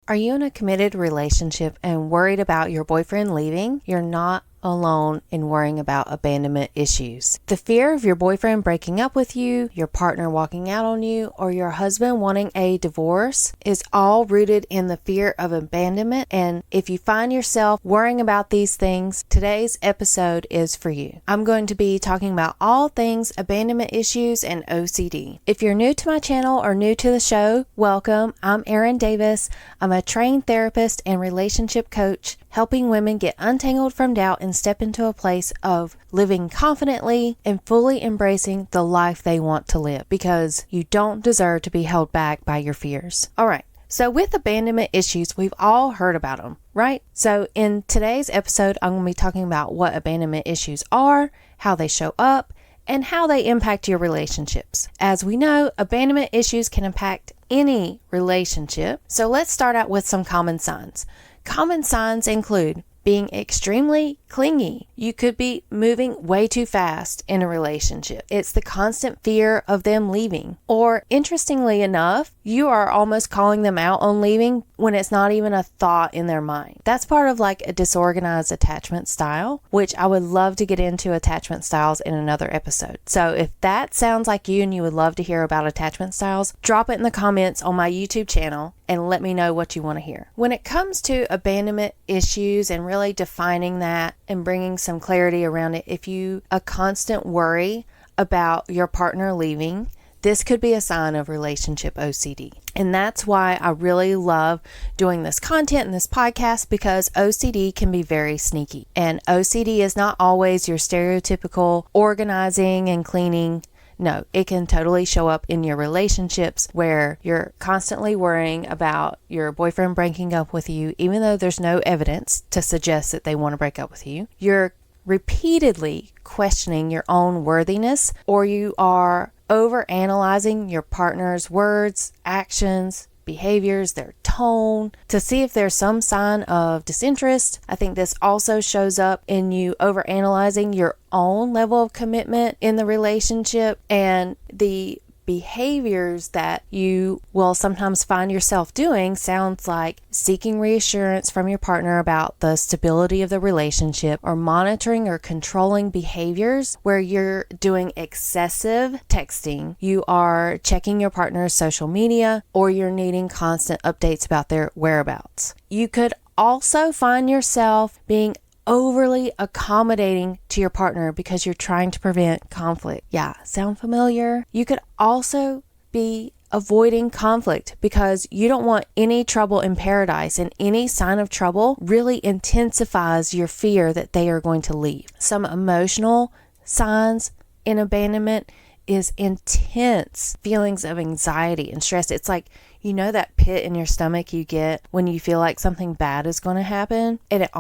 Are you in a committed relationship and worried about your boyfriend leaving? You're not alone in worrying about abandonment issues. The fear of your boyfriend breaking up with you, your partner walking out on you, or your husband wanting a divorce is all rooted in the fear of abandonment. And if you find yourself worrying about these things, today's episode is for you. I'm going to be talking about all things abandonment issues and OCD. If you're new to my channel or new to the show, welcome. I'm Erin Davis. I'm a trained therapist and relationship coach, helping women get untangled from doubt and step into a place of living confidently and fully embracing the life they want to live, because you don't deserve to be held back by your fears. All right. So with abandonment issues, we've all heard about them, right? So in today's episode, I'm going to be talking about what abandonment issues are, how they show up, and how they impact your relationships. As we know, abandonment issues can impact any relationship. So let's start out with some common signs. Common signs include being extremely clingy. You could be moving way too fast in a relationship. It's the constant fear of them leaving. Or interestingly enough, you are almost calling them out on leaving when it's not even a thought in their mind. That's part of like a disorganized attachment style, which I would love to get into attachment styles in another episode. So if that sounds like you and you would love to hear about attachment styles, drop it in the comments on my YouTube channel and let me know what you want to hear. When it comes to abandonment issues and really defining that and bringing some clarity around it, if you a constant worry about your partner leaving, this could be a sign of relationship OCD. And that's why I really love doing this content and this podcast, because OCD can be very sneaky. And OCD is not always your stereotypical organizing and cleaning. No, it can totally show up in your relationships where you're constantly worrying about your boyfriend breaking up with you, even though there's no evidence to suggest that they want to break up with you. You're repeatedly questioning your own worthiness, or you are overanalyzing your partner's words, actions, behaviors, their tone, to see if there's some sign of disinterest. I think this also shows up in you overanalyzing your own level of commitment in the relationship, and the behaviors that you will sometimes find yourself doing sounds like seeking reassurance from your partner about the stability of the relationship, or monitoring or controlling behaviors where you're doing excessive texting, you are checking your partner's social media, or you're needing constant updates about their whereabouts. You could also find yourself being overly accommodating to your partner because you're trying to prevent conflict. Yeah, sound familiar? You could also be avoiding conflict because you don't want any trouble in paradise, and any sign of trouble really intensifies your fear that they are going to leave. Some emotional signs in abandonment is intense feelings of anxiety and stress. It's like, you know, that pit in your stomach you get when you feel like something bad is going to happen, and it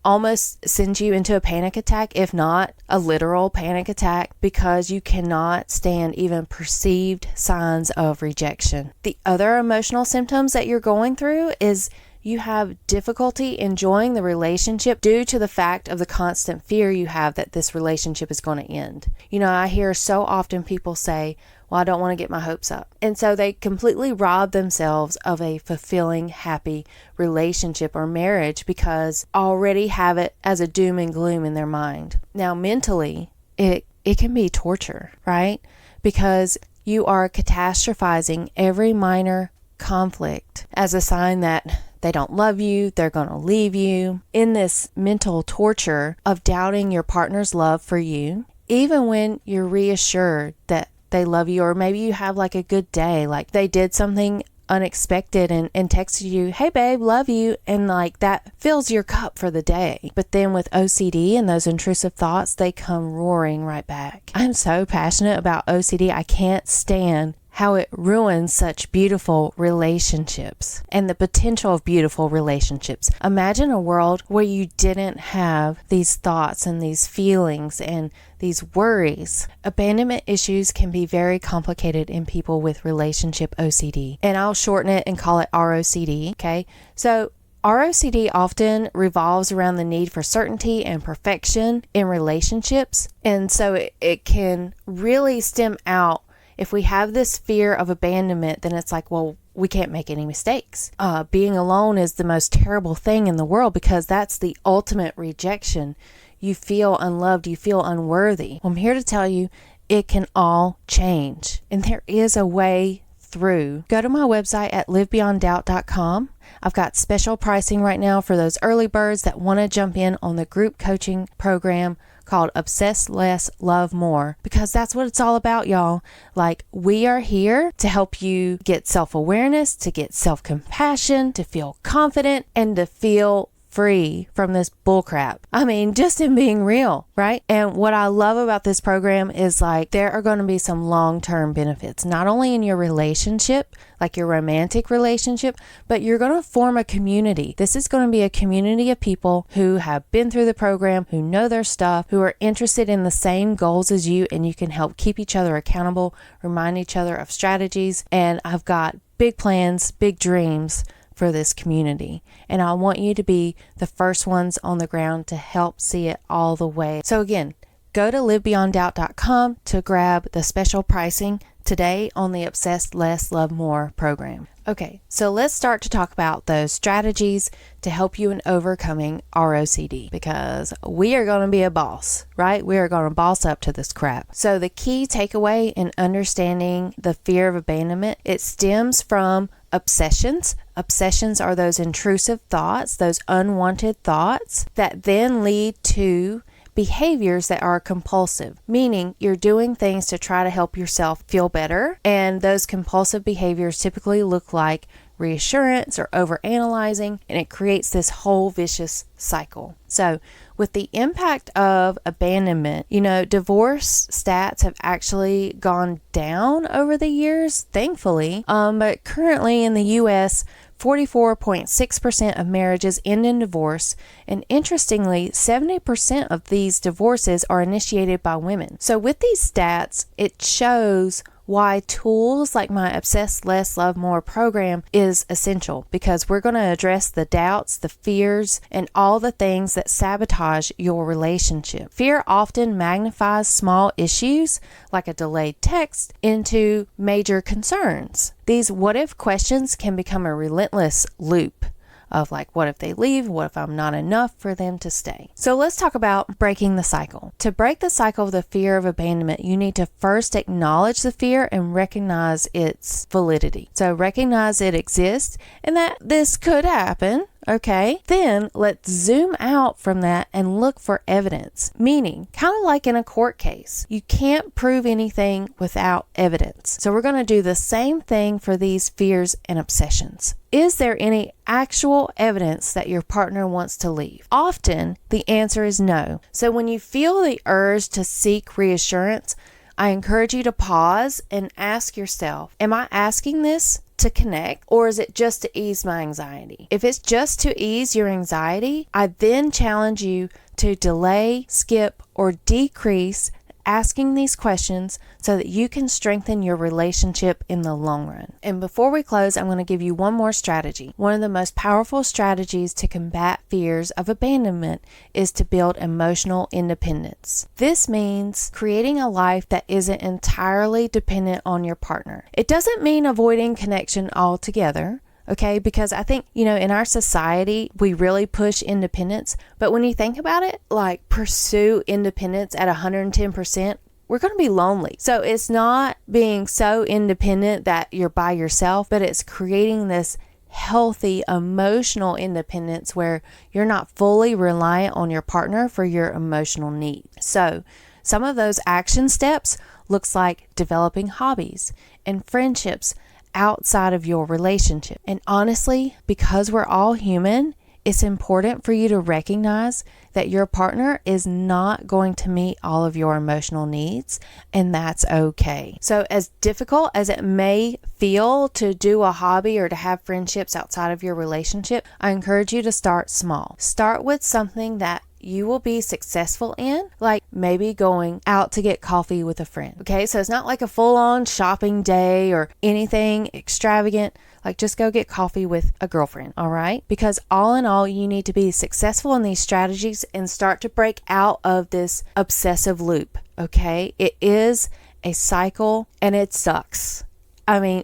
almost sends you into a panic attack, if not a literal panic attack, because you cannot stand even perceived signs of rejection. The other emotional symptoms that you're going through is you have difficulty enjoying the relationship due to the fact of the constant fear you have that this relationship is going to end. You know, I hear so often people say, well, I don't want to get my hopes up. And so they completely rob themselves of a fulfilling, happy relationship or marriage because already have it as a doom and gloom in their mind. Now, mentally, it can be torture, right? Because you are catastrophizing every minor conflict as a sign that they don't love you, they're going to leave you. In this mental torture of doubting your partner's love for you, even when you're reassured that they love you, or maybe you have like a good day, like they did something unexpected and texted you, hey babe, love you, and like that fills your cup for the day. But then with OCD and those intrusive thoughts, they come roaring right back. I'm so passionate about OCD. I can't stand how it ruins such beautiful relationships and the potential of beautiful relationships. Imagine a world where you didn't have these thoughts and these feelings and these worries. Abandonment issues can be very complicated in people with relationship OCD, and I'll shorten it and call it ROCD. Okay, so ROCD often revolves around the need for certainty and perfection in relationships, and so it can really stem out. If we have this fear of abandonment, then it's like, well, we can't make any mistakes. Being alone is the most terrible thing in the world because that's the ultimate rejection. You feel unloved, you feel unworthy. Well, I'm here to tell you it can all change, and there is a way through. Go to my website at livebeyonddoubt.com. I've got special pricing right now for those early birds that want to jump in on the group coaching program called Obsess Less, Love More, because that's what it's all about, y'all. Like, we are here to help you get self-awareness, to get self-compassion, to feel confident, and to feel free from this bullcrap. I mean, just in being real, right? And what I love about this program is like there are going to be some long-term benefits, not only in your relationship, like your romantic relationship, but you're going to form a community. This is going to be a community of people who have been through the program, who know their stuff, who are interested in the same goals as you, and you can help keep each other accountable, remind each other of strategies. And I've got big plans, big dreams for this community, and I want you to be the first ones on the ground to help see it all the way. So again, go to livebeyonddoubt.com to grab the special pricing today on the Obsess Less, Love More program. Okay, so let's start to talk about those strategies to help you in overcoming ROCD, because we are going to be a boss, right? We are going to boss up to this crap. So the key takeaway in understanding the fear of abandonment, it stems from obsessions. Obsessions are those intrusive thoughts, those unwanted thoughts that then lead to behaviors that are compulsive, meaning you're doing things to try to help yourself feel better. And those compulsive behaviors typically look like reassurance or overanalyzing, and it creates this whole vicious cycle. So with the impact of abandonment, divorce stats have actually gone down over the years, thankfully. But currently in the U.S., 44.6% of marriages end in divorce, and interestingly, 70% of these divorces are initiated by women. So with these stats, it shows why tools like my Obsess Less, Love More program is essential, because we're going to address the doubts, the fears, and all the things that sabotage your relationship. Fear often magnifies small issues like a delayed text into major concerns. These what if questions can become a relentless loop of like, what if they leave? What if I'm not enough for them to stay? So let's talk about breaking the cycle. To break the cycle of the fear of abandonment, you need to first acknowledge the fear and recognize its validity. So recognize it exists and that this could happen. Okay, then let's zoom out from that and look for evidence, meaning kind of like in a court case. You can't prove anything without evidence. So we're going to do the same thing for these fears and obsessions. Is there any actual evidence that your partner wants to leave? Often the answer is no. So when you feel the urge to seek reassurance, I encourage you to pause and ask yourself, am I asking this to connect, or is it just to ease my anxiety? If it's just to ease your anxiety, I then challenge you to delay, skip, or decrease asking these questions so that you can strengthen your relationship in the long run. And before we close, I'm going to give you one more strategy. One of the most powerful strategies to combat fears of abandonment is to build emotional independence. This means creating a life that isn't entirely dependent on your partner. It doesn't mean avoiding connection altogether. Okay, because I think, in our society, we really push independence. But when you think about it, like pursue independence at 110%, we're going to be lonely. So it's not being so independent that you're by yourself, but it's creating this healthy emotional independence where you're not fully reliant on your partner for your emotional needs. So some of those action steps looks like developing hobbies and friendships outside of your relationship. And honestly, because we're all human, it's important for you to recognize that your partner is not going to meet all of your emotional needs, and that's okay. So as difficult as it may feel to do a hobby or to have friendships outside of your relationship, I encourage you to start small. Start with something that you will be successful in, like maybe going out to get coffee with a friend. Okay, so it's not like a full-on shopping day or anything extravagant. Like just go get coffee with a girlfriend, all right? Because all in all, you need to be successful in these strategies and start to break out of this obsessive loop, okay? It is a cycle and it sucks.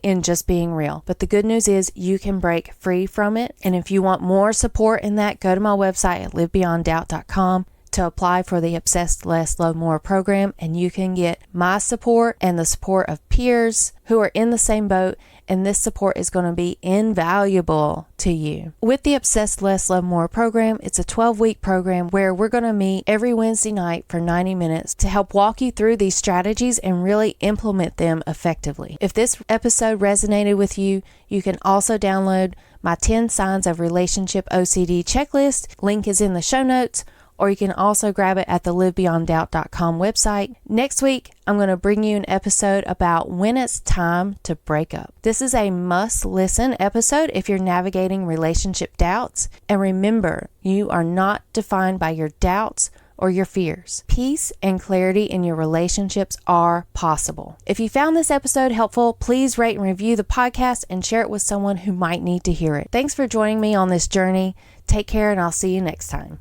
in just being real. But the good news is you can break free from it. And if you want more support in that, go to my website at livebeyonddoubt.com to apply for the Obsess Less, Love More program, and you can get my support and the support of peers who are in the same boat, and this support is going to be invaluable to you. With the Obsess Less, Love More program, it's a 12-week program where we're going to meet every Wednesday night for 90 minutes to help walk you through these strategies and really implement them effectively. If this episode resonated with you, you can also download my 10 signs of relationship OCD checklist. Link is in the show notes, or you can also grab it at the livebeyonddoubt.com website. Next week, I'm going to bring you an episode about when it's time to break up. This is a must-listen episode if you're navigating relationship doubts. And remember, you are not defined by your doubts or your fears. Peace and clarity in your relationships are possible. If you found this episode helpful, please rate and review the podcast and share it with someone who might need to hear it. Thanks for joining me on this journey. Take care, and I'll see you next time.